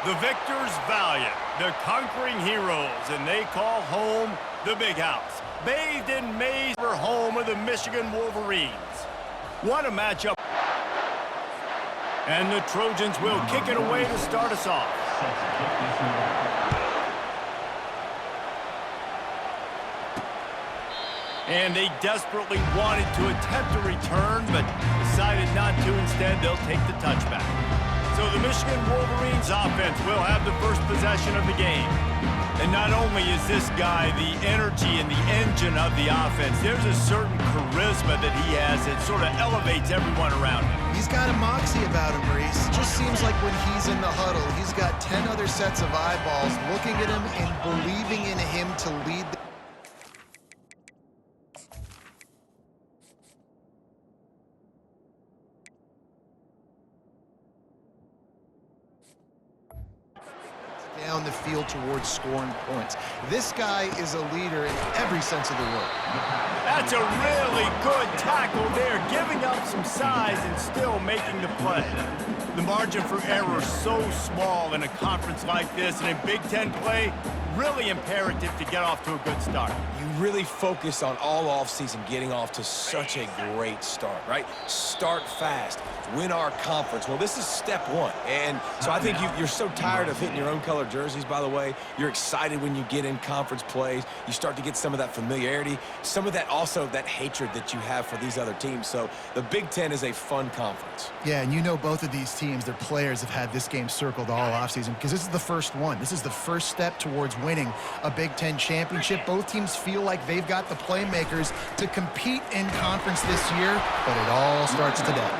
The victors valiant, the conquering heroes, and they call home the Big House. Bathed in maize, we're home of the Michigan Wolverines. What a matchup. And the Trojans will kick it away to start us off. And they desperately wanted to attempt a return, but decided not to. Instead, they'll take the touchback. So the Michigan Wolverines offense will have the first possession of the game. And not only is this guy the energy and the engine of the offense, there's a certain charisma that he has that sort of elevates everyone around him. He's got a moxie about him, Reese. It just seems like when he's in the huddle, he's got 10 other sets of eyeballs looking at him and believing in him to lead the down the field towards scoring points. This guy is a leader in every sense of the word. That's a really good tackle there, giving up some size and still making the play. The margin for error so small in a conference like this, and in Big Ten play, really imperative to get off to a good start. You really focus on all offseason getting off to such a great start, right? Start fast, win our conference. Well, this is step one. And so I think you're so tired of hitting your own color jerseys, by the way. You're excited when you get in conference plays. You start to get some of that familiarity, some of that also that hatred that you have for these other teams. So the Big Ten is a fun conference. Yeah, and you know both of these teams, their players have had this game circled all offseason because this is the first one. This is the first step towards winning a Big Ten championship. Both teams feel like they've got the playmakers to compete in conference this year, but it all starts today.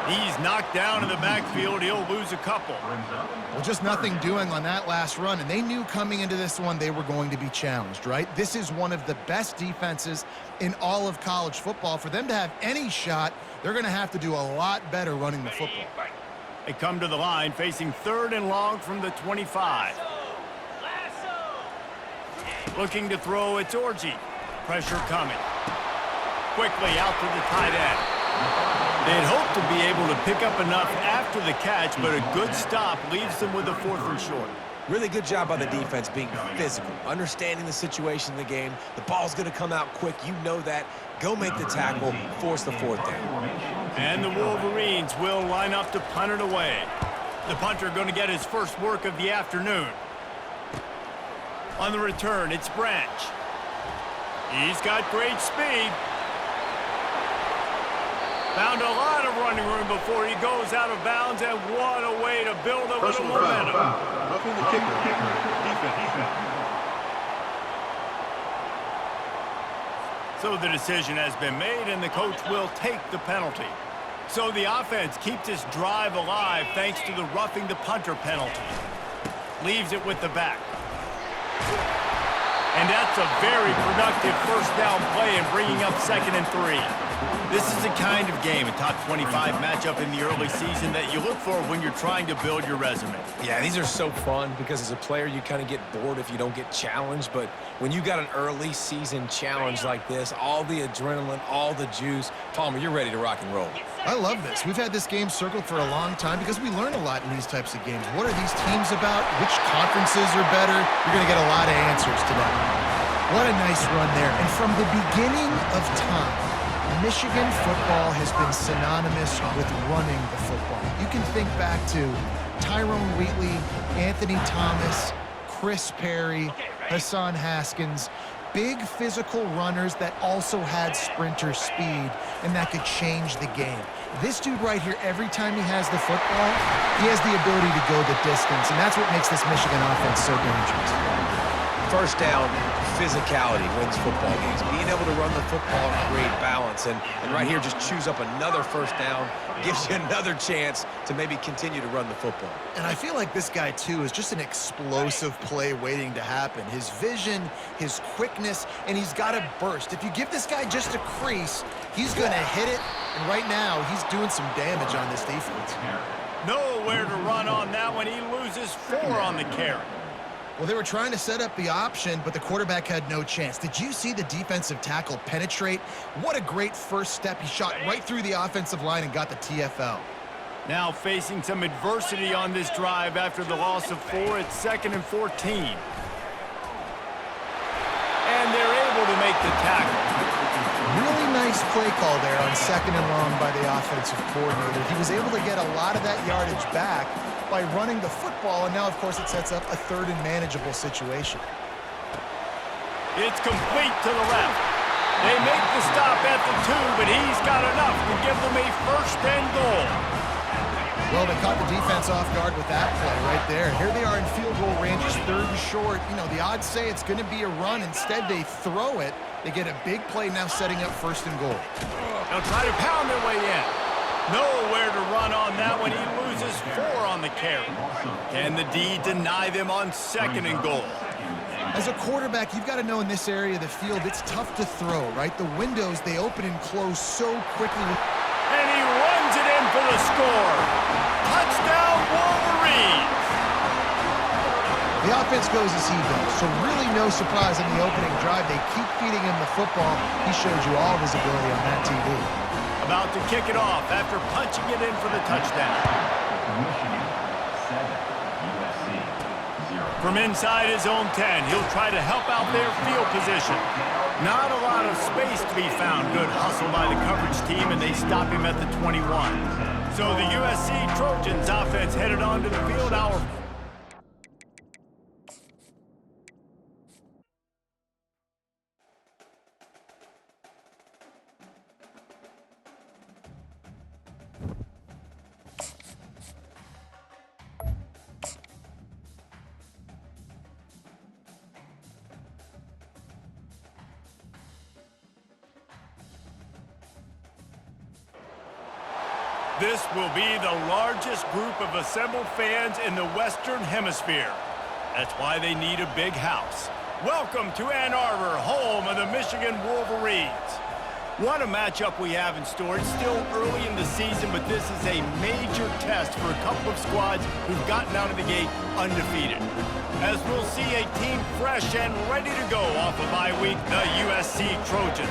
He's knocked down in the backfield. He'll lose a couple. Well, just nothing doing on that last run, and they knew coming into this one they were going to be challenged, right? This is one of the best defenses in all of college football. For them to have any shot, they're going to have to do a lot better running the football. They come to the line facing 3rd and long from the 25. Looking to throw, it's Orji. Pressure coming. Quickly out to the tight end. They'd hoped to be able to pick up enough after the catch, but a good stop leaves them with a 4th and short. Really good job by the defense being physical, understanding the situation in the game. The ball's going to come out quick. You know that. Go make the tackle, force the 4th down. And the Wolverines will line up to punt it away. The punter going to get his first work of the afternoon. On the return, it's Branch. He's got great speed. Found a lot of running room before he goes out of bounds, and what a way to build a little momentum. Roughing the kicker. Defense. So the decision has been made, and the coach will take the penalty. So the offense keeps this drive alive thanks to the roughing the punter penalty. Leaves it with the back. And that's a very productive first down play and bringing up 2nd and 3. This is the kind of game, a top 25 matchup in the early season, that you look for when you're trying to build your resume. Yeah, these are so fun because as a player, you kind of get bored if you don't get challenged. But when you got an early season challenge like this, all the adrenaline, all the juice, Palmer, you're ready to rock and roll. I love this. We've had this game circled for a long time because we learn a lot in these types of games. What are these teams about? Which conferences are better? You're going to get a lot of answers today. What a nice run there. And from the beginning of time, Michigan football has been synonymous with running the football. You can think back to Tyrone Wheatley, Anthony Thomas, Chris Perry, Hassan Haskins, big physical runners that also had sprinter speed and that could change the game. This dude right here, every time he has the football, he has the ability to go the distance, and that's what makes this Michigan offense so dangerous. First down, physicality wins football games. Being able to run the football and create balance. And right here, just choose up another first down, gives you another chance to maybe continue to run the football. And I feel like this guy, too, is just an explosive play waiting to happen. His vision, his quickness, and he's got a burst. If you give this guy just a crease, he's going to hit it. And right now, he's doing some damage on this defense. Nowhere to run on that one. He loses 4 on the carry. Well, they were trying to set up the option, but the quarterback had no chance. Did you see the defensive tackle penetrate? What a great first step. He shot right through the offensive line and got the TFL. Now facing some adversity on this drive after the loss of 4. It's 2nd and 14. And they're able to make the tackle. Really nice play call there on 2nd and long by the offensive coordinator. He was able to get a lot of that yardage back by running the football, and now, of course, it sets up a 3rd and manageable situation. It's complete to the left. They make the stop at the 2, but he's got enough to give them a 1st and goal. Well, they caught the defense off guard with that play right there. Here they are in field goal range, 3rd and short. You know, the odds say it's going to be a run. Instead, they throw it. They get a big play now setting up 1st and goal. They'll try to pound their way in. Nowhere to run on that one. He loses 4 on the carry. Can the D deny them on 2nd and goal? As a quarterback, you've got to know in this area of the field, it's tough to throw, right? The windows, they open and close so quickly. And he runs it in for the score. Touchdown, Wolverines! The offense goes as he does, so really no surprise in the opening drive. They keep feeding him the football. He showed you all of his ability on that TV. About to kick it off after punching it in for the touchdown. From inside his own 10, he'll try to help out their field position. Not a lot of space to be found. Good hustle by the coverage team, and they stop him at the 21. So the USC Trojans offense headed onto the field. This will be the largest group of assembled fans in the Western Hemisphere. That's why they need a big house. Welcome to Ann Arbor, home of the Michigan Wolverines. What a matchup we have in store. It's still early in the season, but this is a major test for a couple of squads who've gotten out of the gate undefeated. As we'll see a team fresh and ready to go off a bye week, the USC Trojans.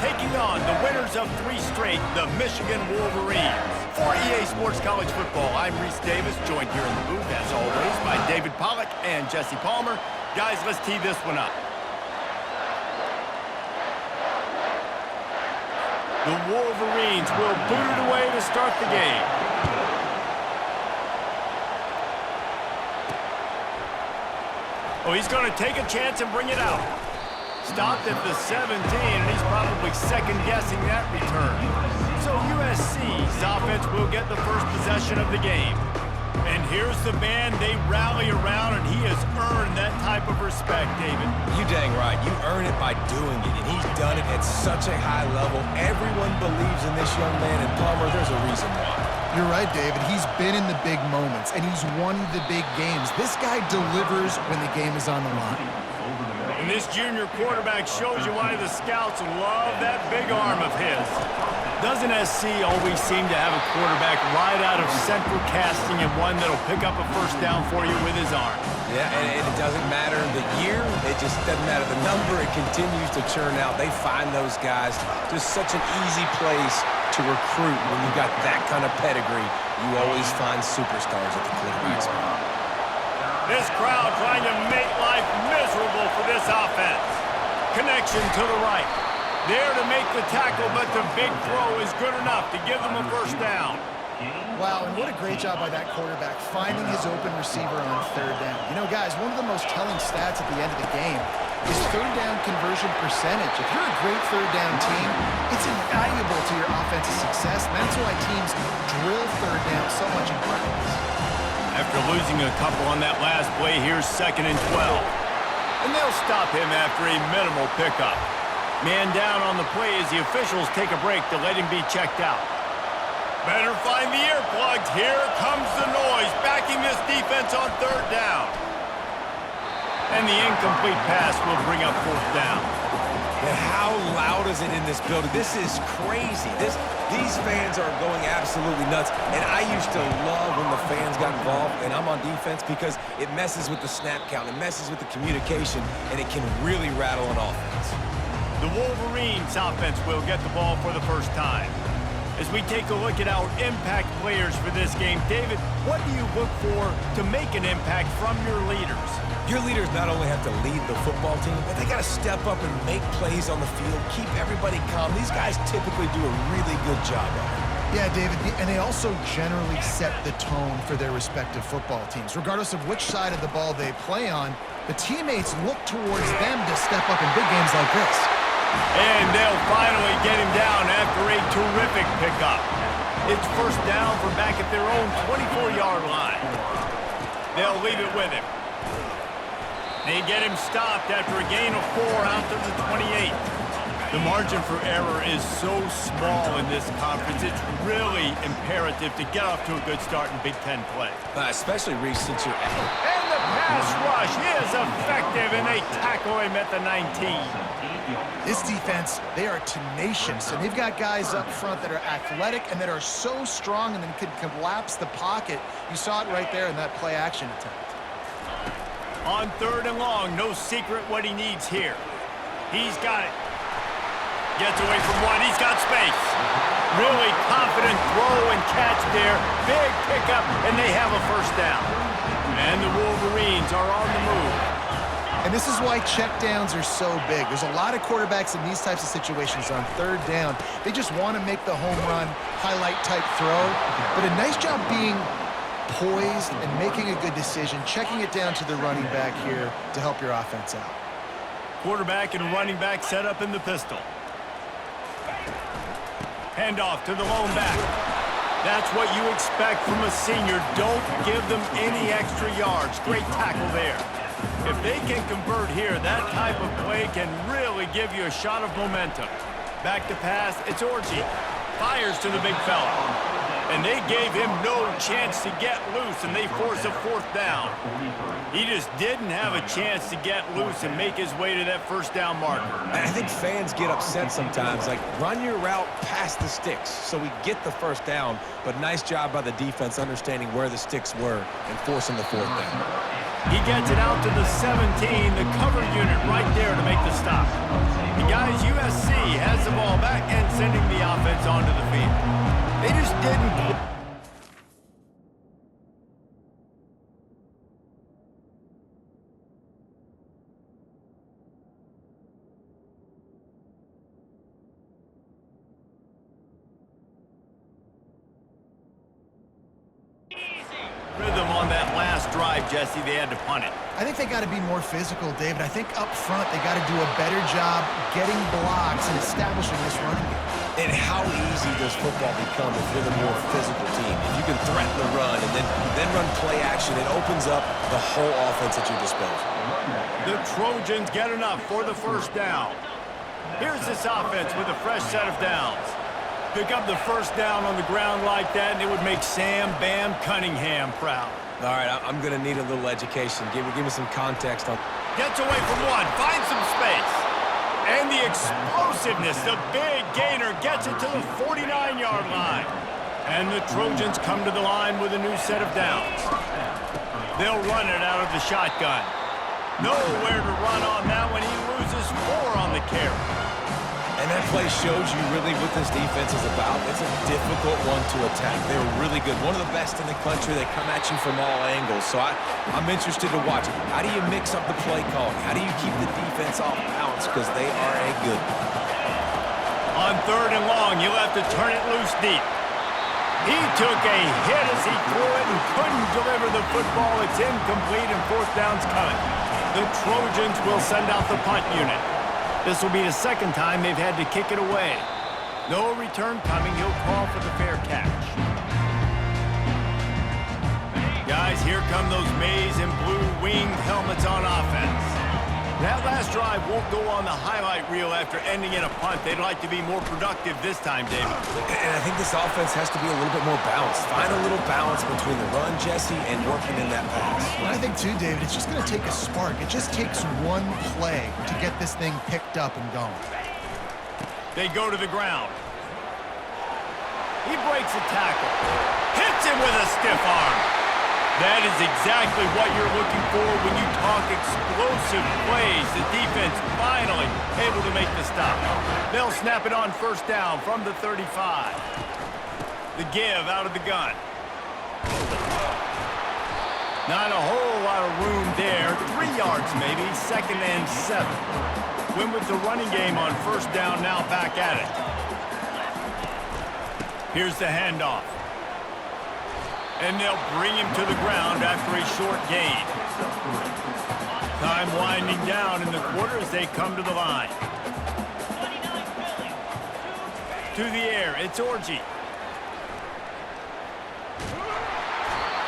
Taking on the winners of 3 straight, the Michigan Wolverines. For EA Sports College Football, I'm Reese Davis, joined here in the booth, as always, by David Pollack and Jesse Palmer. Guys, let's tee this one up. The Wolverines will boot it away to start the game. Oh, he's going to take a chance and bring it out. Stopped at the 17, and he's probably second-guessing that return. So USC's offense will get the first possession of the game. And here's the man they rally around, and he has earned that type of respect, David. You dang right. You earn it by doing it, and he's done it at such a high level. Everyone believes in this young man, and Palmer, there's a reason why. You're right, David. He's been in the big moments, and he's won the big games. This guy delivers when the game is on the line. And this junior quarterback shows you why the scouts love that big arm of his. Doesn't SC always seem to have a quarterback right out of central casting and one that'll pick up a first down for you with his arm? Yeah, and it doesn't matter the year. It just doesn't matter the number. It continues to churn out. They find those guys. Just such an easy place to recruit when you got that kind of pedigree. You always find superstars at the quarterback spot. This crowd trying to make life miserable for this offense. Connection to the right. There to make the tackle, but the big throw is good enough to give them a first down. Wow, and what a great job by that quarterback, finding his open receiver on third down. You know, guys, one of the most telling stats at the end of the game is third down conversion percentage. If you're a great third down team, it's invaluable to your offensive success, and that's why teams drill third down so much in practice. After losing a couple on that last play, here's 2nd and 12. And they'll stop him after a minimal pickup. Man down on the play as the officials take a break to let him be checked out. Better find the earplugs. Here comes the noise, backing this defense on third down. And the incomplete pass will bring up 4th down. And how loud is it in this building? This is crazy. These fans are going absolutely nuts. And I used to love when the fans got involved, and I'm on defense, because it messes with the snap count. It messes with the communication, and it can really rattle an offense. The Wolverines offense will get the ball for the first time. As we take a look at our impact players for this game, David, what do you look for to make an impact from your leaders? Your leaders not only have to lead the football team, but they got to step up and make plays on the field, keep everybody calm. These guys typically do a really good job of it. Yeah, David, and they also generally set the tone for their respective football teams. Regardless of which side of the ball they play on, the teammates look towards them to step up in big games like this. And they'll finally get him down after a terrific pickup. It's first down from back at their own 24-yard line. They'll leave it with him. They get him stopped after a gain of 4 out to the 28. The margin for error is so small in this conference, it's really imperative to get off to a good start in Big Ten play. Especially, Reese, since you're out. And the pass rush is effective, and they tackle him at the 19. This defense, they are tenacious, and they've got guys up front that are athletic and that are so strong and then can collapse the pocket. You saw it right there in that play-action attempt. On 3rd and long, no secret what he needs here. He's got it. Gets away from one. He's got space. Really confident throw and catch there. Big pickup, and they have a first down. And the Wolverines are on the move. And this is why checkdowns are so big. There's a lot of quarterbacks in these types of situations on 3rd down. They just want to make the home run, highlight-type throw. But a nice job being poised and making a good decision, checking it down to the running back here to help your offense out. Quarterback and running back set up in the pistol. Handoff to the lone back. That's what you expect from a senior. Don't give them any extra yards. Great tackle there. If they can convert here, that type of play can really give you a shot of momentum. Back to pass, it's Orji. Fires to the big fella. And they gave him no chance to get loose, and they force a 4th down. He just didn't have a chance to get loose and make his way to that first down marker. I think fans get upset sometimes, like, run your route past the sticks so we get the first down, but nice job by the defense understanding where the sticks were and forcing the 4th down. He gets it out to the 17, the cover unit right there to make the stop. And guys, USC has the ball back and sending the offense onto the field. They just didn't... rhythm on that last drive, Jesse. They had to punt it. I think they got to be more physical, David. I think up front they got to do a better job getting blocks and establishing this running game. And how easy does football become if you're the more physical team? If you can threaten the run and then run play action, it opens up the whole offense at your disposal. The Trojans get enough for the first down. Here's this offense with a fresh set of downs. Pick up the first down on the ground like that, and it would make Sam Bam Cunningham proud. All right, I'm going to need a little education. Give me some context on... Gets away from one, finds some space. And the explosiveness, the big gainer gets it to the 49-yard line. And the Trojans come to the line with a new set of downs. They'll run it out of the shotgun. Nowhere to run on that one. He loses 4 on the carry. And that play shows you really what this defense is about. It's a difficult one to attack. They're really good. One of the best in the country. They come at you from all angles. So I'm interested to watch. How do you mix up the play calling? How do you keep the defense off balance? Because they are a good one. On 3rd and long, you'll have to turn it loose deep. He took a hit as he threw it and couldn't deliver the football. It's incomplete and 4th down's coming. The Trojans will send out the punt unit. This will be the 2nd time they've had to kick it away. No return coming. He'll call for the fair catch. Guys, here come those maize and blue winged helmets on offense. That last drive won't go on the highlight reel after ending in a punt. They'd like to be more productive this time, David. And I think this offense has to be a little bit more balanced. Find a little balance between the run, Jesse, and working in that pass. Well, I think, too, David, it's just going to take a spark. It just takes one play to get this thing picked up and going. They go to the ground. He breaks a tackle. Hits him with a stiff arm. That is exactly what you're looking for when you talk explosive plays. The defense finally able to make the stop. They'll snap it on 1st down from the 35. The give out of the gun. Not a whole lot of room there. 3 yards maybe, 2nd and 7. Win with the running game on 1st down, now back at it. Here's the handoff. And they'll bring him to the ground after a short gain. Time winding down in the quarter as they come to the line. To the air, it's Orji.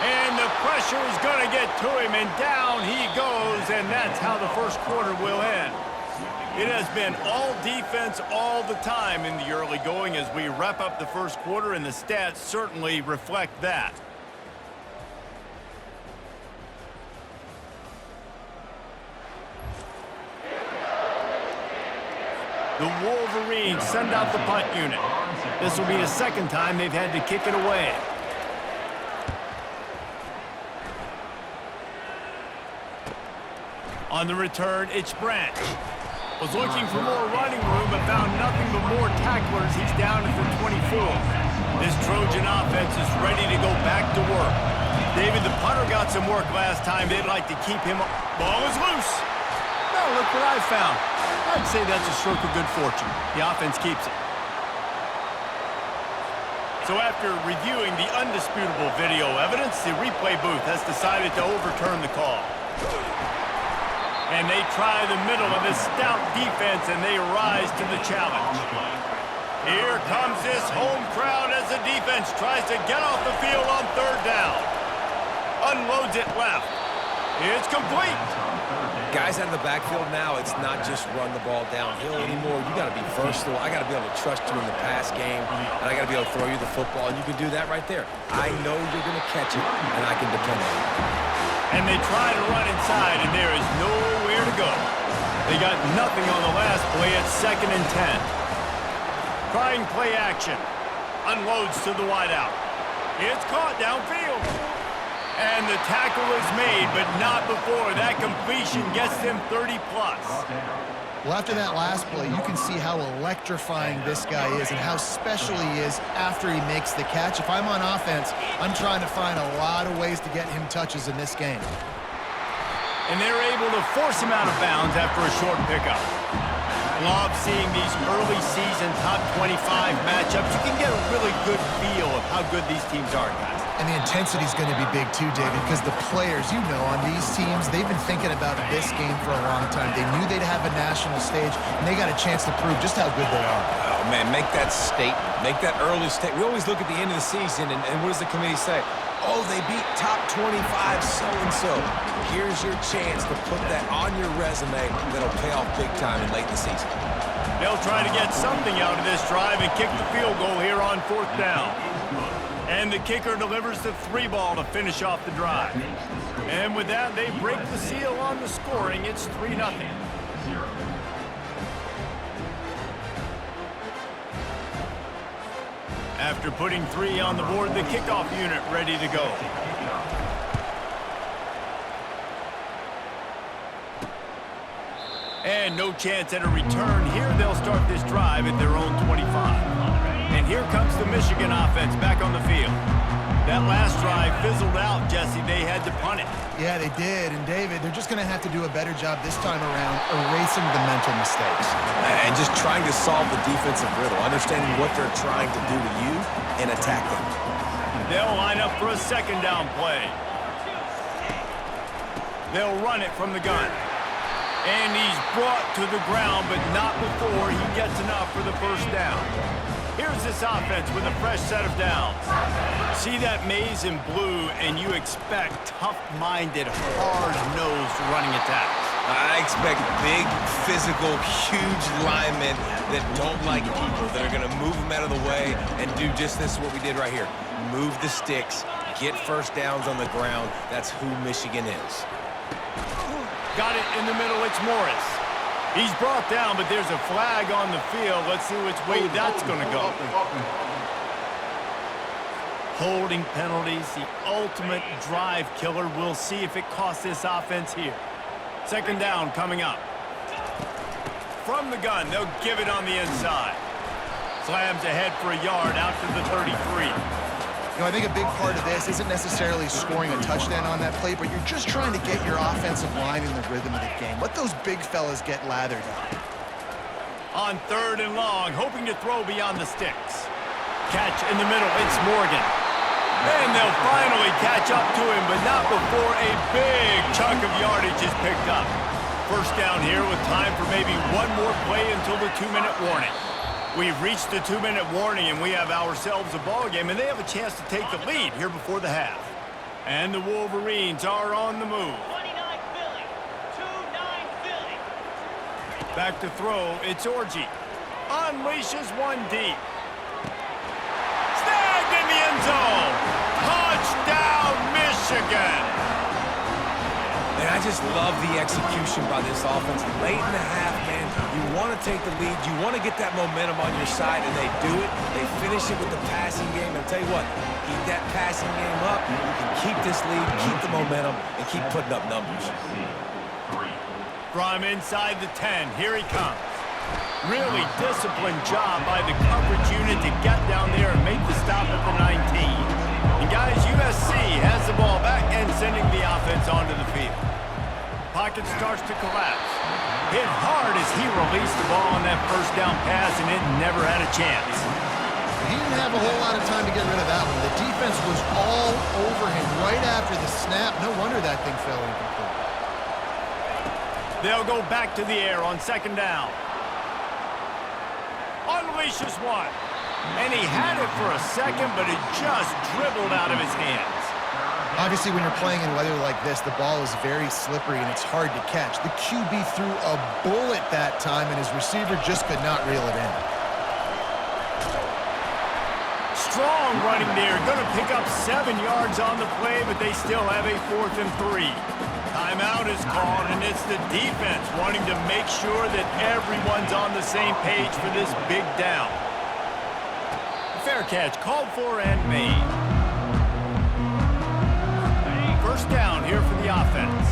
And the pressure is going to get to him, and down he goes, and that's how the 1st quarter will end. It has been all defense all the time in the early going as we wrap up the 1st quarter, and the stats certainly reflect that. The Wolverines send out the punt unit. This will be the 2nd time they've had to kick it away. On the return, it's Branch. Was looking for more running room but found nothing but more tacklers. He's down at the 24. This Trojan offense is ready to go back to work. David, the punter got some work last time. They'd like to keep him. Ball is loose. Now look what I found. I'd say that's a stroke of good fortune. The offense keeps it. So after reviewing the undisputable video evidence, the replay booth has decided to overturn the call. And they try the middle of this stout defense, and they rise to the challenge. Here comes this home crowd as the defense tries to get off the field on 3rd down. Unloads it left. It's complete. Guys out of the backfield now, it's not just run the ball downhill anymore. You got to be versatile. I got to be able to trust you in the pass game, and I got to be able to throw you the football, and you can do that right there. I know you're going to catch it, and I can depend on it. And they try to run inside, and there is nowhere to go. They got nothing on the last play at 2nd and 10. Trying play action. Unloads to the wideout. It's caught downfield. And the tackle is made, but not before that completion gets them 30-plus. Well, after that last play, you can see how electrifying this guy is and how special he is after he makes the catch. If I'm on offense, I'm trying to find a lot of ways to get him touches in this game. And they're able to force him out of bounds after a short pickup. Love seeing these early season top 25 matchups. You can get a really good feel of how good these teams are, guys. And the intensity is going to be big too, David, because the players, you know, on these teams, they've been thinking about this game for a long time. They knew they'd have a national stage, and they got a chance to prove just how good they are. Oh, man, make that statement. Make that early statement. We always look at the end of the season, and what does the committee say? Oh, they beat top 25 so-and-so. Here's your chance to put that on your resume that'll pay off big time in late in the season. They'll try to get something out of this drive and kick the field goal here on 4th down. And the kicker delivers the 3-ball to finish off the drive. And with that, they break the seal on the scoring. It's 3-0. After putting 3 on the board, the kickoff unit ready to go. And no chance at a return here. They'll start this drive at their own 25. And here comes the Michigan offense back on the field. That last drive fizzled out, Jesse. They had to punt it. Yeah, they did. And, David, they're just going to have to do a better job this time around erasing the mental mistakes. And just trying to solve the defensive riddle, understanding what they're trying to do to you and attack them. They'll line up for a second down play. They'll run it from the gun. And he's brought to the ground, but not before he gets enough for the first down. Here's this offense with a fresh set of downs. See that maze in blue, and you expect tough-minded, hard-nosed running attacks. I expect big, physical, huge linemen that don't like people, that are going to move them out of the way and do just this, what we did right here. Move the sticks, get first downs on the ground. That's who Michigan is. Got it in the middle, it's Morris. He's brought down, but there's a flag on the field. Let's see which way that's going to go. Holding penalties, the ultimate drive killer. We'll see if it costs this offense here. Second down coming up. From the gun, they'll give it on the inside. Slams ahead for a yard out to the 33. You know, I think a big part of this isn't necessarily scoring a touchdown on that play, but you're just trying to get your offensive line in the rhythm of the game. Let those big fellas get lathered up. On 3rd and long, hoping to throw beyond the sticks. Catch in the middle, it's Morgan. And they'll finally catch up to him, but not before a big chunk of yardage is picked up. First down here with time for maybe one more play until the 2-minute warning. We've reached the 2-minute warning, and we have ourselves a ball game, and they have a chance to take the lead here before the half. And the Wolverines are on the move. 29 Philly. 2-9 Philly. Back to throw, it's Orji. Unleashes one deep. Snagged in the end zone. Touchdown, Michigan. And I just love the execution by this offense. Late in the half, man, you want to take the lead. You want to get that momentum on your side, and they do it. They finish it with the passing game. And I'll tell you what, keep that passing game up. You can keep this lead, keep the momentum, and keep putting up numbers. From inside the 10, here he comes. Really disciplined job by the coverage unit to get down there and make the stop at the 19. And guys, USC has the ball back and sending the offense onto the field. Pocket starts to collapse. Hit hard as he released the ball on that first down pass, and it never had a chance. He didn't have a whole lot of time to get rid of that one. The defense was all over him right after the snap. No wonder that thing fell incomplete. They'll go back to the air on second down. Unleashes one. And he had it for a second, but it just dribbled out of his hands. Obviously, when you're playing in weather like this, the ball is very slippery and it's hard to catch. The QB threw a bullet that time, and his receiver just could not reel it in. Strong running there. Going to pick up 7 yards on the play, but they still have a 4th and 3. Timeout is called, and it's the defense wanting to make sure that everyone's on the same page for this big down. Fair catch called for and made. First down here for the offense.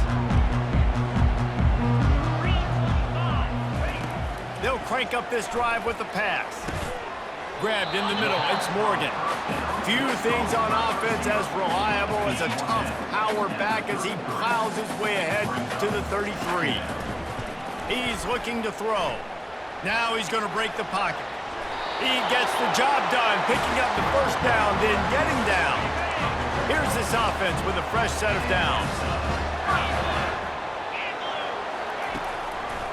They'll crank up this drive with the pass. Grabbed in the middle, it's Morgan. Few things on offense as reliable as a tough power back as he plows his way ahead to the 33. He's looking to throw. Now he's going to break the pocket. He gets the job done, picking up the first down, then getting down. Here's this offense with a fresh set of downs.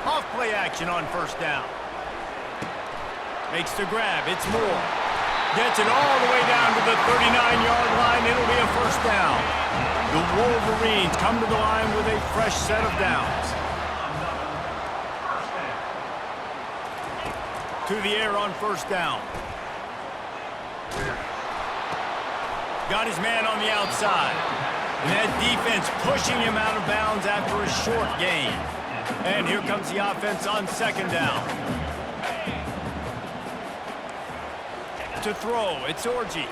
Off play action on first down. Makes the grab, it's Moore. Gets it all the way down to the 39-yard line. It'll be a first down. The Wolverines come to the line with a fresh set of downs. To the air on first down. Got his man on the outside. And that defense pushing him out of bounds after a short gain. And here comes the offense on second down. To throw, it's Orji.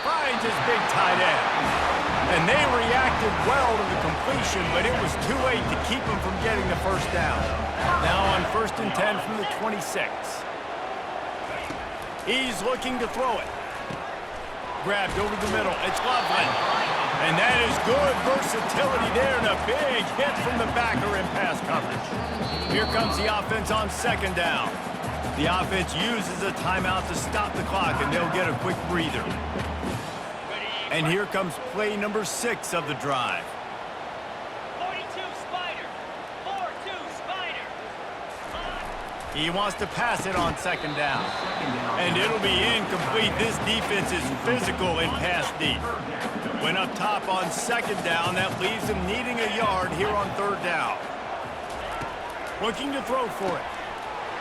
Finds his big tight end. And they reacted well to the completion, but it was too late to keep him from getting the first down. Now on 1st and 10 from the 26. He's looking to throw it. Grabbed over the middle. It's Loveland. And that is good versatility there and a big hit from the backer in pass coverage. Here comes the offense on 2nd down. The offense uses a timeout to stop the clock, and they'll get a quick breather. And here comes play number 6 of the drive. 42 Spider. 4-2 Spider. He wants to pass it on 2nd down. And it'll be incomplete. This defense is physical in pass deep. Went up top on 2nd down. That leaves him needing a yard here on 3rd down. Looking to throw for it.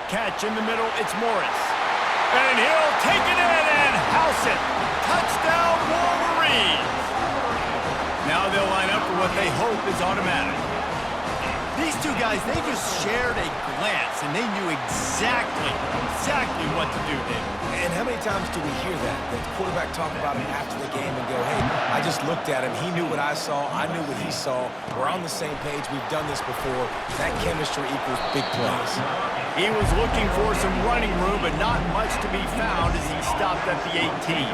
Catch in the middle. It's Morris. And he'll take it in and house it. Touchdown, Wolverines! Now they'll line up for what they hope is automatic. These two guys, they just shared a glance, and they knew exactly what to do, David. And how many times do we hear that? The quarterback talk about him after the game and go, hey, I just looked at him. He knew what I saw. I knew what he saw. We're on the same page. We've done this before. That chemistry equals big plays. He was looking for some running room, but not much to be found as he stopped at the 18.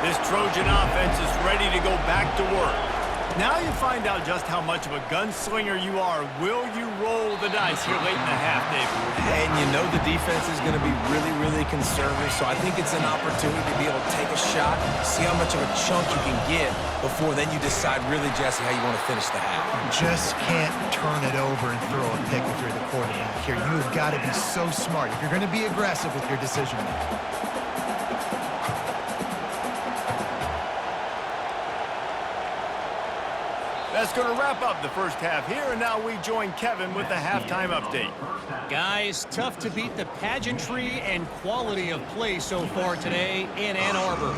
This Trojan offense is ready to go back to work. Now you find out just how much of a gunslinger you are. Will you roll the dice here late in the half, David? And you know the defense is going to be really, really conservative, so I think it's an opportunity to be able to take a shot, see how much of a chunk you can get before then you decide really, Jesse, how you want to finish the half. Just can't turn it over and throw a pick if you're the quarterback here. You've got to be so smart if you're going to be aggressive with your decision making. That's going to wrap up the first half here, and now we join Kevin with the halftime update. Guys, tough to beat the pageantry and quality of play so far today in Ann Arbor.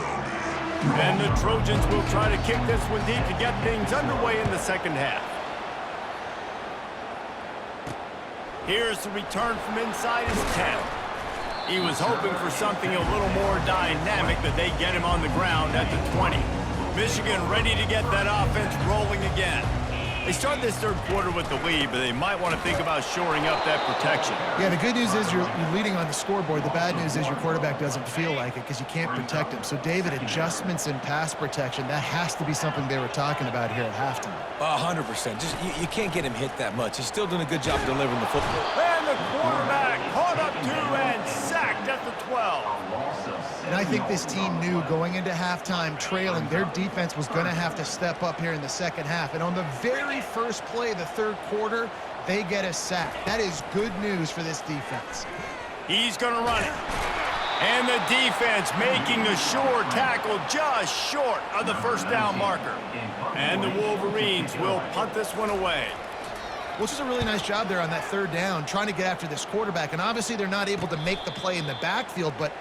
And the Trojans will try to kick this one deep to get things underway in the second half. Here's the return from inside his 10. He was hoping for something a little more dynamic, but they get him on the ground at the 20. Michigan ready to get that offense rolling again. They start this third quarter with the lead, but they might want to think about shoring up that protection. Yeah, the good news is you're leading on the scoreboard. The bad news is your quarterback doesn't feel like it because you can't protect him. So, David, adjustments in pass protection, that has to be something they were talking about here at halftime. 100%. Just you can't get him hit that much. He's still doing a good job delivering the football. And the quarterback caught up to and sacked at the 12. And I think this team knew going into halftime trailing, their defense was going to have to step up here in the second half. And on the very first play of the third quarter, they get a sack. That is good news for this defense. He's going to run it. And the defense making the sure tackle just short of the first down marker. And the Wolverines will punt this one away. Which is a really nice job there on that third down, trying to get after this quarterback. And obviously they're not able to make the play in the backfield, but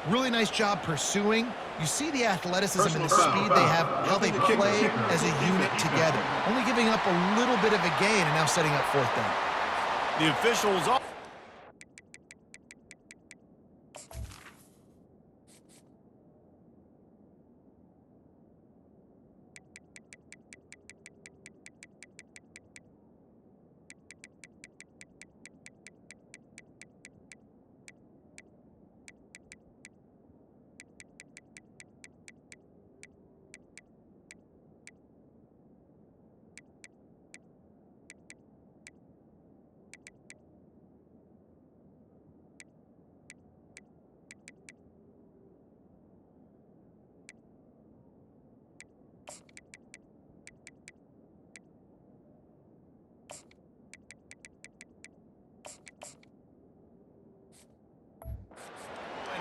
really nice job pursuing. You see the athleticism and the speed they have, how they play as a unit together. Only giving up a little bit of a gain and now setting up fourth down. The officials are...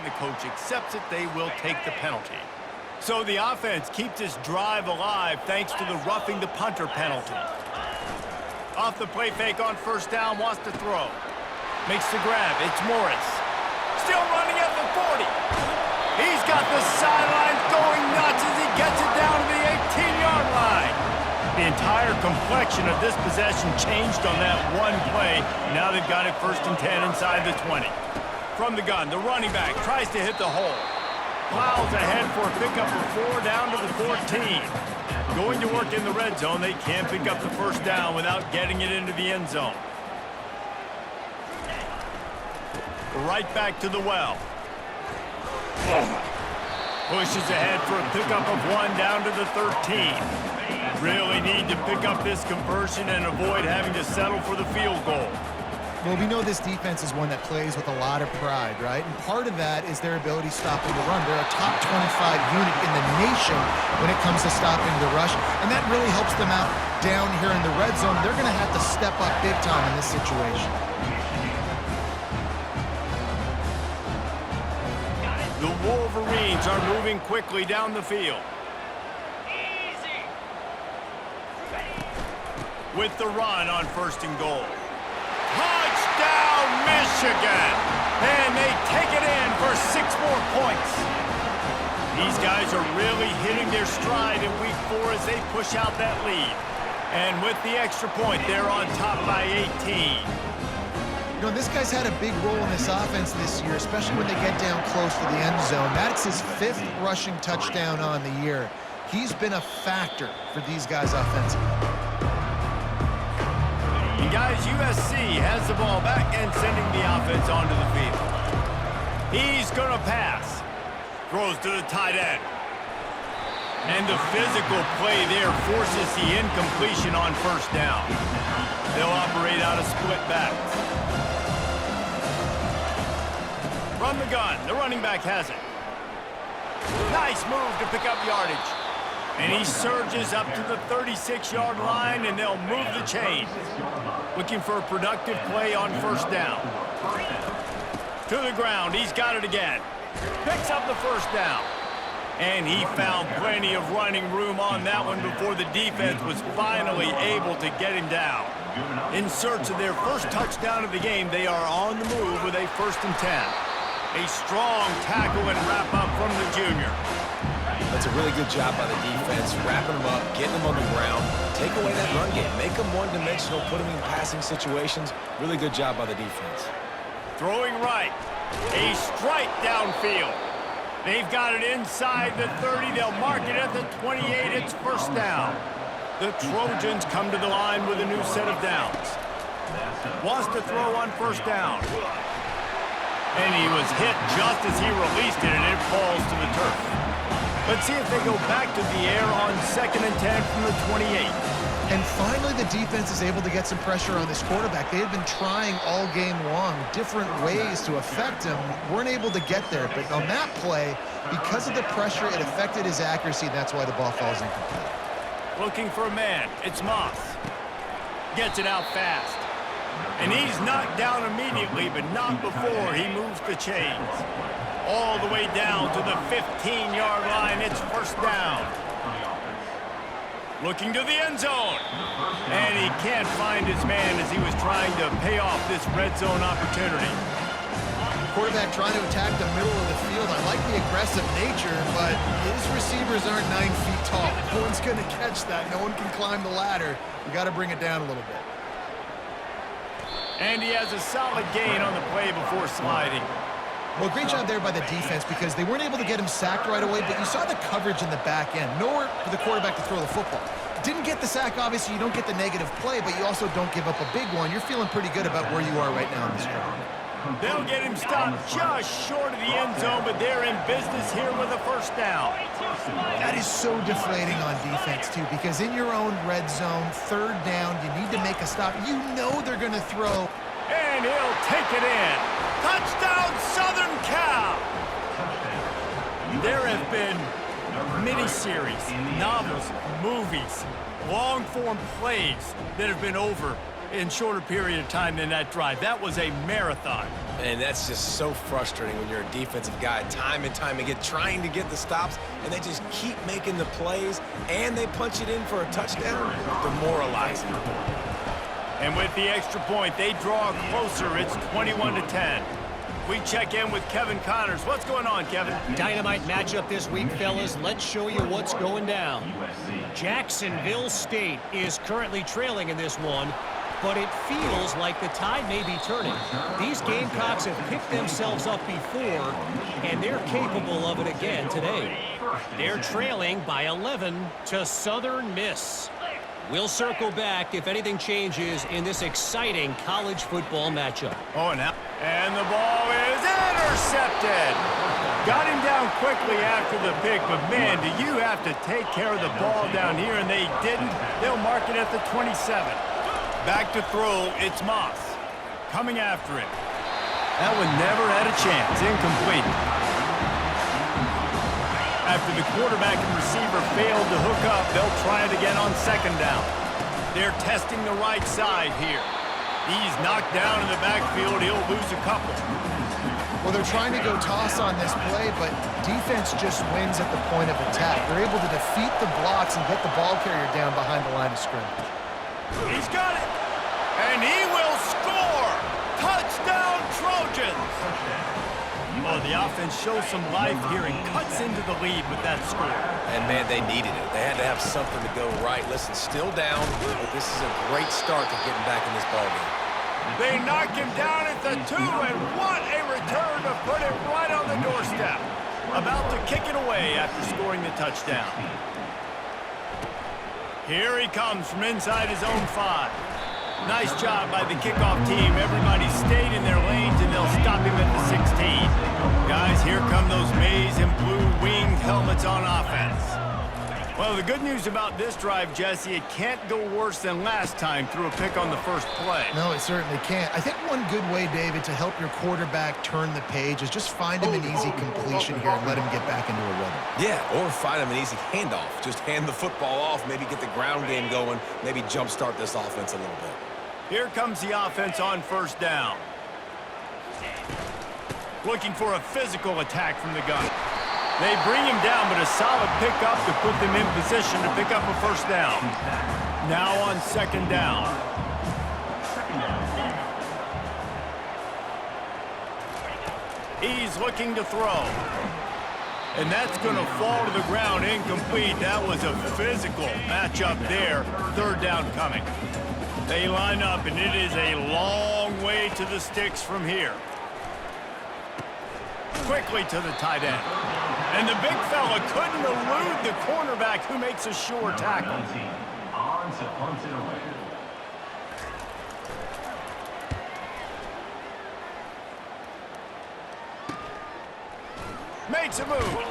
The coach accepts it, they will take the penalty. So the offense keeps this drive alive thanks to the roughing the punter penalty. Off the play fake on first down, wants to throw. Makes the grab, it's Morris. Still running at the 40. He's got the sidelines going nuts as he gets it down to the 18-yard line. The entire complexion of this possession changed on that one play. Now they've got it 1st and 10 inside the 20. From the gun, the running back tries to hit the hole. Plows ahead for a pickup of 4 down to the 14. Going to work in the red zone, they can't pick up the first down without getting it into the end zone. Right back to the well. Pushes ahead for a pickup of 1 down to the 13. Really need to pick up this conversion and avoid having to settle for the field goal. Well, we know this defense is one that plays with a lot of pride, right? And part of that is their ability stopping the run. They're a top 25 unit in the nation when it comes to stopping the rush, and that really helps them out down here in the red zone. They're going to have to step up big time in this situation. The Wolverines are moving quickly down the field. Easy. With the run on 1st and goal. Touchdown, Michigan! And they take it in for 6 more points. These guys are really hitting their stride in week 4 as they push out that lead. And with the extra point, they're on top by 18. You know, this guy's had a big role in this offense this year, especially when they get down close to the end zone. That's his 5th rushing touchdown on the year. He's been a factor for these guys offensively. And guys, USC has the ball back and sending the offense onto the field. He's going to pass. Throws to the tight end. And the physical play there forces the incompletion on 1st down. They'll operate out of split backs. From the gun, the running back has it. Nice move to pick up yardage. And he surges up to the 36-yard line, and they'll move the chains. Looking for a productive play on 1st down. To the ground, he's got it again. Picks up the 1st down. And he found plenty of running room on that one before the defense was finally able to get him down. In search of their first touchdown of the game, they are on the move with a 1st and 10. A strong tackle and wrap up from the junior. That's a really good job by the defense, wrapping them up, getting them on the ground, take away that run game, make them one-dimensional, put them in passing situations. Really good job by the defense. Throwing right. A strike downfield. They've got it inside the 30. They'll mark it at the 28. It's 1st down. The Trojans come to the line with a new set of downs. Wants to throw on 1st down. And he was hit just as he released it, and it falls to the turf. Let's see if they go back to the air on 2nd and 10 from the 28. And finally, the defense is able to get some pressure on this quarterback. They had been trying all game long different ways to affect him. Weren't able to get there. But on that play, because of the pressure, it affected his accuracy. That's why the ball falls incomplete. Looking for a man. It's Moss. Gets it out fast. And he's knocked down immediately, but not before he moves the chains. All the way down to the 15-yard line. It's 1st down. Looking to the end zone. And he can't find his man as he was trying to pay off this red zone opportunity. Quarterback trying to attack the middle of the field. I like the aggressive nature, but his receivers aren't 9 feet tall. No one's going to catch that. No one can climb the ladder. You got to bring it down a little bit. And he has a solid gain on the play before sliding. Well, great job there by the defense because they weren't able to get him sacked right away, but you saw the coverage in the back end. Nowhere for the quarterback to throw the football. Didn't get the sack, obviously. You don't get the negative play, but you also don't give up a big one. You're feeling pretty good about where you are right now in this drive. They'll get him stopped just short of the end zone, but they're in business here with a 1st down. That is so deflating on defense, too, because in your own red zone, 3rd down, you need to make a stop. You know they're going to throw. And he'll take it in. Touchdown, Southern Cal! There have been miniseries, novels, movies, long-form plays that have been over in shorter period of time than that drive. That was a marathon. And that's just so frustrating when you're a defensive guy, time and time again, trying to get the stops, and they just keep making the plays, and they punch it in for a touchdown. Demoralizing. And with the extra point, they draw closer. It's 21-10. We check in with Kevin Connors. What's going on, Kevin? Dynamite matchup this week, fellas. Let's show you what's going down. Jacksonville State is currently trailing in this one. but it feels like the tide may be turning. These Gamecocks have picked themselves up before, and they're capable of it again today. They're trailing by 11 to Southern Miss. We'll circle back if anything changes in this exciting college football matchup. Oh, and the ball is intercepted. Got him down quickly after the pick, but man, do you have to take care of the ball down here, and they didn't. They'll mark it at the 27. Back to throw, it's Moss. Coming after it. That one never had a chance. Incomplete. After the quarterback and receiver failed to hook up, they'll try it again on second down. They're testing the right side here. He's knocked down in the backfield. He'll lose a couple. Well, they're trying to go toss on this play, but defense just wins at the point of attack. They're able to defeat the blocks and get the ball carrier down behind the line of scrimmage. He's got it. And he will score. Touchdown, Trojans. Oh, the offense shows some life here and cuts into the lead with that score. And, man, they needed it. They had to have something to go right. Listen, still down, but this is a great start to getting back in this ballgame. They knock him down at the 2, and what a return to put it right on the doorstep. About to kick it away after scoring the touchdown. Here he comes from inside his own 5. Nice job by the kickoff team. Everybody stayed in their lanes, and they'll stop him at the 16. Guys, here come those maize and blue winged helmets on offense. Well, the good news about this drive, Jesse, it can't go worse than last time through a pick on the first play. No, it certainly can't. I think one good way, David, to help your quarterback turn the page is just find him an easy completion here and let him get back into a rhythm. Yeah, or find him an easy handoff. Just hand the football off, maybe get the ground game going, maybe jumpstart this offense a little bit. Here comes the offense on first down. Looking for a physical attack from the gun. They bring him down, but a solid pickup to put them in position to pick up a first down. Now on second down. He's looking to throw. And that's going to fall to the ground incomplete. That was a physical matchup there. Third down coming. They line up, and it is a long way to the sticks from here. Quickly to the tight end. And the big fella couldn't elude the cornerback who makes a sure tackle. Makes a move.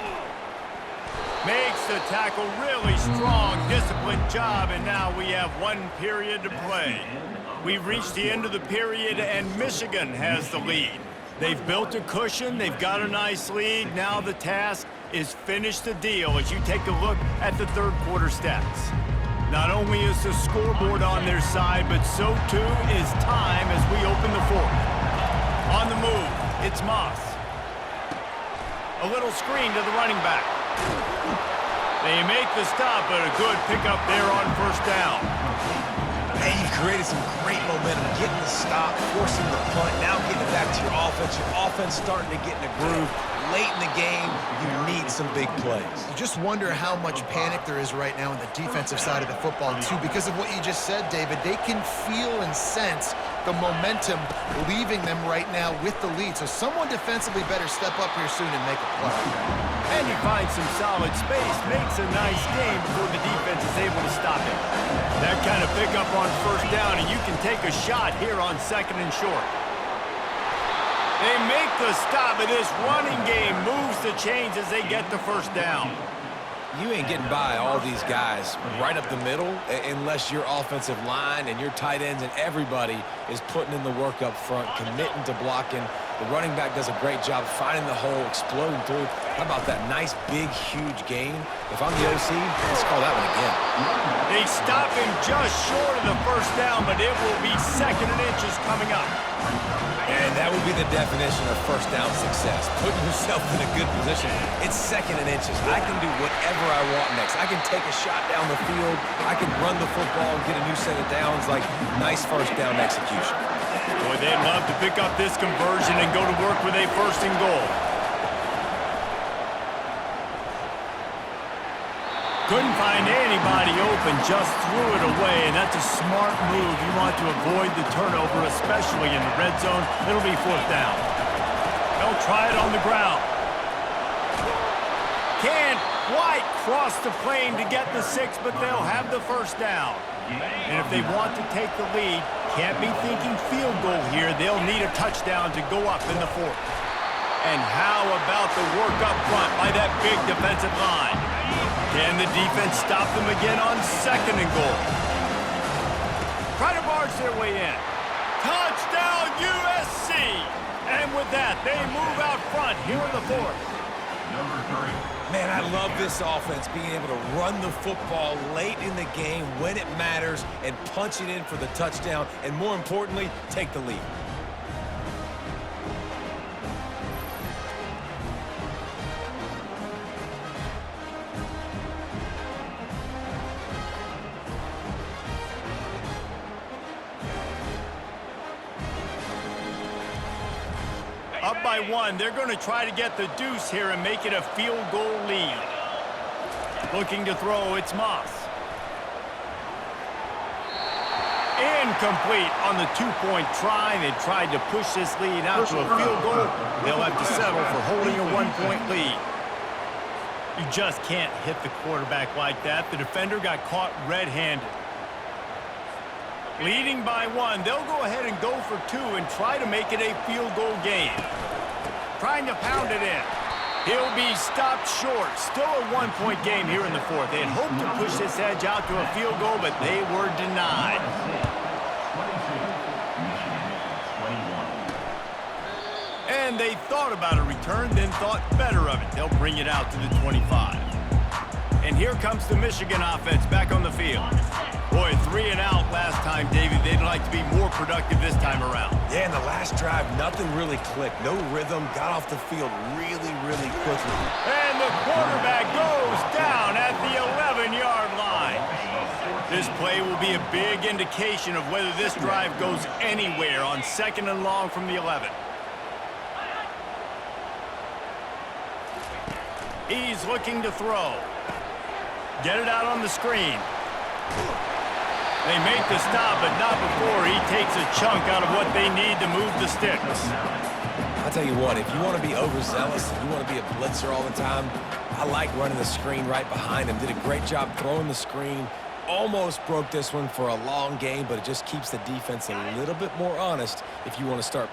Makes the tackle really strong, disciplined job, and now we have 1 period to play. We've reached the end of the period, and Michigan has the lead. They've built a cushion. They've got a nice lead. Now the task is finish the deal as you take a look at the third quarter stats. Not only is the scoreboard on their side, but so too is time as we open the fourth. On the move, it's Moss. A little screen to the running back. They make the stop, but a good pickup there on first down. Hey, you've created some great momentum, getting the stop, forcing the punt, now getting it back to your offense. Your offense starting to get in a groove. Late in the game, you need some big plays. You just wonder how much panic there is right now on the defensive side of the football, too. Because of what you just said, David, they can feel and sense the momentum leaving them right now with the lead. So someone defensively better step up here soon and make a play. And he finds some solid space, makes a nice game before the defense is able to stop him. That kind of pickup on first down, and you can take a shot here on second and short. They make the stop, and this running game moves the chains as they get the first down. You ain't getting by all these guys right up the middle unless your offensive line and your tight ends and everybody is putting in the work up front, committing to blocking. The running back does a great job finding the hole, exploding through. How about that nice, big, huge gain? If I'm the OC, let's call that one again. They stop him just short of the first down, but it will be second and inches coming up. And that would be the definition of first down success. Putting yourself in a good position. It's second and inches. I can do whatever I want next. I can take a shot down the field. I can run the football and get a new set of downs. Like, nice first down execution. Boy, they'd love to pick up this conversion and go to work with a first and goal. Couldn't find anybody open, just threw it away, and that's a smart move. You want to avoid the turnover, especially in the red zone. It'll be 4th down. They'll try it on the ground. Can't quite cross the plane to get the 6, but they'll have the 1st down. And if they want to take the lead, can't be thinking field goal here. They'll need a touchdown to go up in the 4th. And how about the work up front by that big defensive line? Can the defense stop them again on 2nd and goal? Try to barge their way in. Touchdown USC! And with that, they move out front here in the 4th. Man, I love this offense, being able to run the football late in the game when it matters and punch it in for the touchdown, and more importantly, take the lead. Up by 1, they're going to try to get the deuce here and make it a field goal lead. Looking to throw, it's Moss. Incomplete on the 2-point try. They tried to push this lead out to a field goal. They'll have to settle for holding a 1-point lead. You just can't hit the quarterback like that. The defender got caught red-handed. Leading by 1, they'll go ahead and go for 2 and try to make it a field goal game. Trying to pound it in. He'll be stopped short. Still a 1-point game here in the 4th. They had hoped to push this edge out to a field goal, but they were denied. And they thought about a return, then thought better of it. They'll bring it out to the 25. And here comes the Michigan offense back on the field. Boy, 3 and out last time, Davey. They'd like to be more productive this time around. Yeah, in the last drive, nothing really clicked. No rhythm, got off the field really, really quickly. And the quarterback goes down at the 11-yard line. This play will be a big indication of whether this drive goes anywhere on 2nd and long from the 11. He's looking to throw. Get it out on the screen. They make the stop, but not before he takes a chunk out of what they need to move the sticks. I'll tell you what, if you want to be overzealous, if you want to be a blitzer all the time, I like running the screen right behind him. Did a great job throwing the screen. Almost broke this one for a long game, but it just keeps the defense a little bit more honest if you want to start.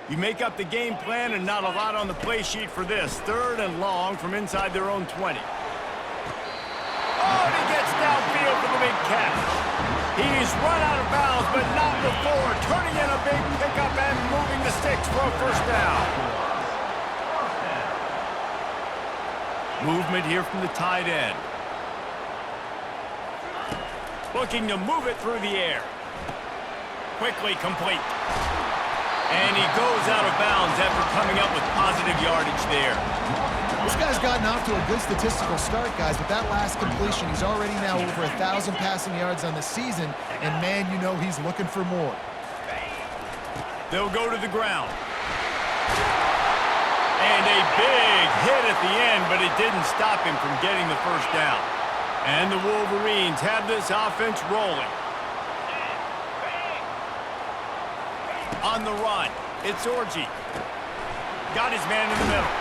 You make up the game plan and not a lot on the play sheet for this. 3rd and long from inside their own 20. Oh, and he gets downfield for the big catch. He's run out of bounds, but not before turning in a big pickup and moving the sticks for a first down. Movement here from the tight end. Looking to move it through the air. Quickly complete. And he goes out of bounds after coming up with positive yardage there. This guy's gotten off to a good statistical start, guys, but that last completion, he's already now over 1,000 passing yards on the season, and man, you know he's looking for more. They'll go to the ground. And a big hit at the end, but it didn't stop him from getting the first down. And the Wolverines have this offense rolling. On the run, it's Orji. Got his man in the middle.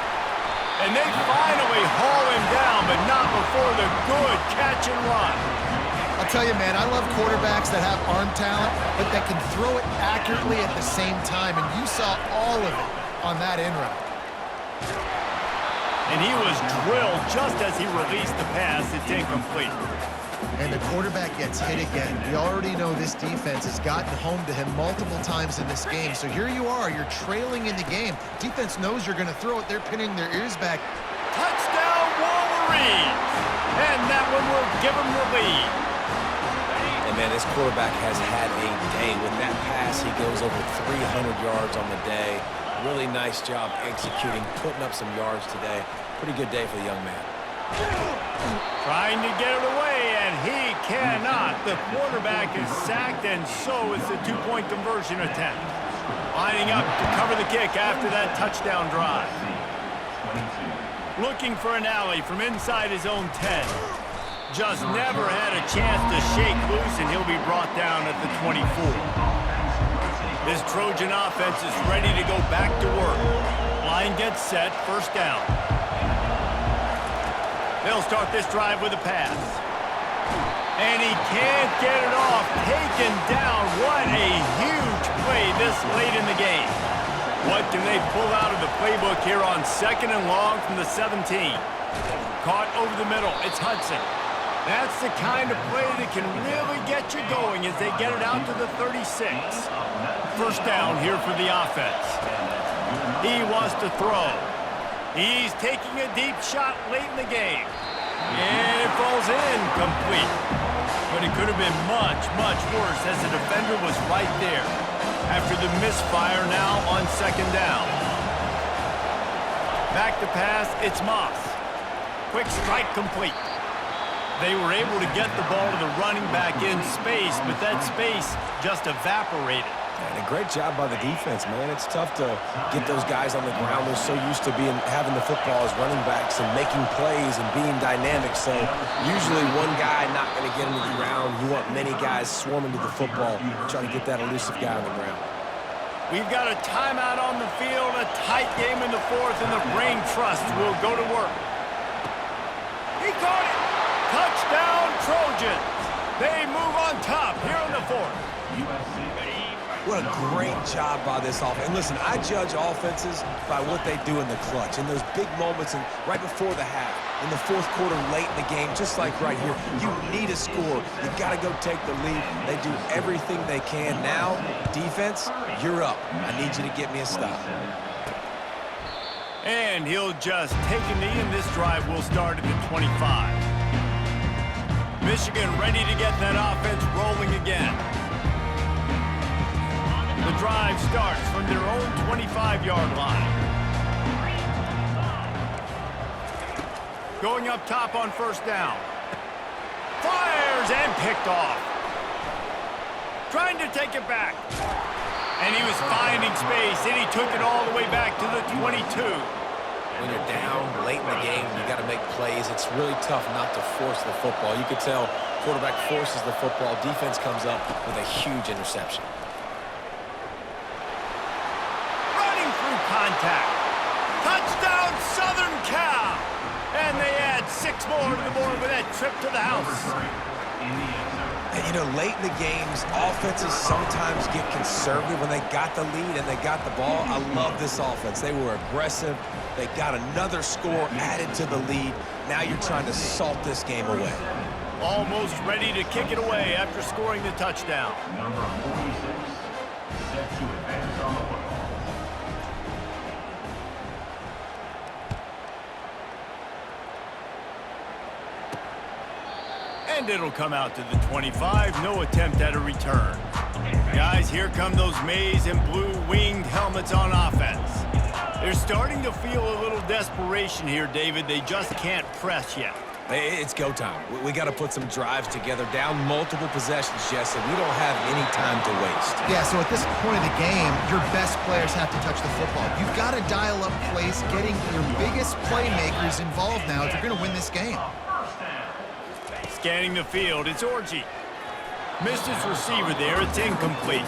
And they finally haul him down, but not before the good catch and run. I'll tell you, man, I love quarterbacks that have arm talent, but that can throw it accurately at the same time, and you saw all of it on that in route. And he was drilled just as he released the pass. It's incomplete. And the quarterback gets hit again. We already know this defense has gotten home to him multiple times in this game. So here you are, you're trailing in the game. Defense knows you're going to throw it. They're pinning their ears back. Touchdown, Wolverines! And that one will give them the lead. And, man, this quarterback has had a day. With that pass, he goes over 300 yards on the day. Really nice job executing, putting up some yards today. Pretty good day for the young man. Trying to get it away, and he cannot. The quarterback is sacked, and so is the two-point conversion attempt. Lining up to cover the kick after that touchdown drive. Looking for an alley from inside his own 10. Just never had a chance to shake loose, and he'll be brought down at the 24. This Trojan offense is ready to go back to work. Line gets set, first down. They'll start this drive with a pass. And he can't get it off. Taken down. What a huge play this late in the game. What can they pull out of the playbook here on 2nd and long from the 17? Caught over the middle. It's Hudson. That's the kind of play that can really get you going as they get it out to the 36. First down here for the offense. He wants to throw. He's taking a deep shot late in the game. And it falls in complete. But it could have been much, much worse as the defender was right there. After the misfire now on 2nd down. Back to pass, it's Moss. Quick strike complete. They were able to get the ball to the running back in space, but that space just evaporated. And a great job by the defense, man. It's tough to get those guys on the ground. They're so used to having the football as running backs and making plays and being dynamic. So usually one guy not going to get him to the ground. You want many guys swarming to the football, trying to get that elusive guy on the ground. We've got a timeout on the field, a tight game in the 4th, and the Brain Trust will go to work. He caught it! Touchdown, Trojans! They move on top here in the 4th. What a great job by this offense. And listen, I judge offenses by what they do in the clutch, in those big moments and right before the half, in the 4th quarter, late in the game, just like right here. You need a score. You got to go take the lead. They do everything they can. Now, defense, you're up. I need you to get me a stop. And he'll just take a knee, and this drive will start at the 25. Michigan ready to get that offense rolling again. The drive starts from their own 25-yard line. Going up top on first down. Fires and picked off. Trying to take it back. And he was finding space, and he took it all the way back to the 22. When you're down late in the game, you got to make plays. It's really tough not to force the football. You could tell quarterback forces the football. Defense comes up with a huge interception. Contact. Touchdown, Southern Cal! And they add 6 more to the board with that trip to the house. And, you know, late in the games, offenses sometimes get conservative when they got the lead and they got the ball. I love this offense. They were aggressive. They got another score added to the lead. Now you're trying to salt this game away. Almost ready to kick it away after scoring the touchdown. Number 46, set to advance on the football. And it'll come out to the 25. No attempt at a return. Guys, here come those maize and blue winged helmets on offense. They're starting to feel a little desperation here, David. They just can't press yet. It's go time. We got to put some drives together, down multiple possessions, Jesse. We don't have any time to waste. Yeah, so at this point of the game, your best players have to touch the football. You've got to dial up plays, getting your biggest playmakers involved now if you're going to win this game. Scanning the field, it's Orji. Missed his receiver there, it's incomplete.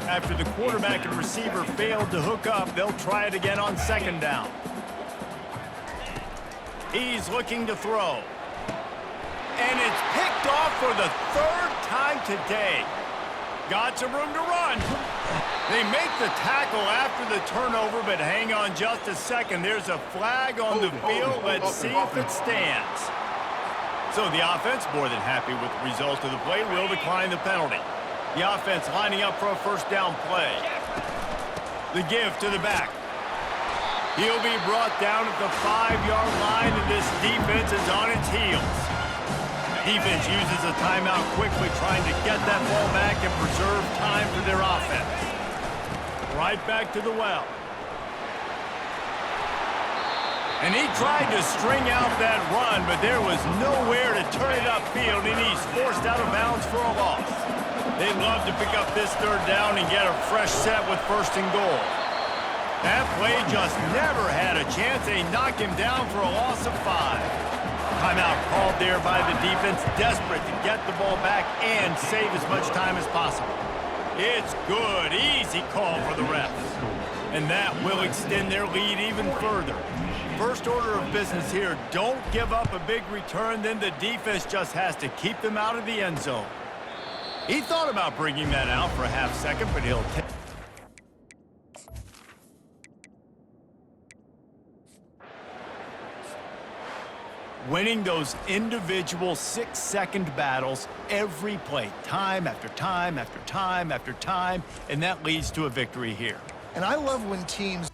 After the quarterback and receiver failed to hook up, they'll try it again on second down. He's looking to throw. And it's picked off for the third time today. Got some room to run. They make the tackle after the turnover, but hang on just a second. There's a flag on the field. Let's see if it stands. So the offense, more than happy with the result of the play, will decline the penalty. The offense lining up for a first down play. The give to the back. He'll be brought down at the 5-yard line, and this defense is on its heels. Defense uses a timeout quickly, trying to get that ball back and preserve time for their offense. Right back to the well. And he tried to string out that run, but there was nowhere to turn it upfield, and he's forced out of bounds for a loss. They'd love to pick up this third down and get a fresh set with first and goal. That play just never had a chance. They knock him down for a loss of 5. Timeout called there by the defense, desperate to get the ball back and save as much time as possible. It's good, easy call for the refs. And that will extend their lead even further. First order of business here, don't give up a big return, then the defense just has to keep them out of the end zone. He thought about bringing that out for a half second, but he'll take. Winning those individual 6-second battles every play, time after time after time after time, and that leads to a victory here. And I love when teams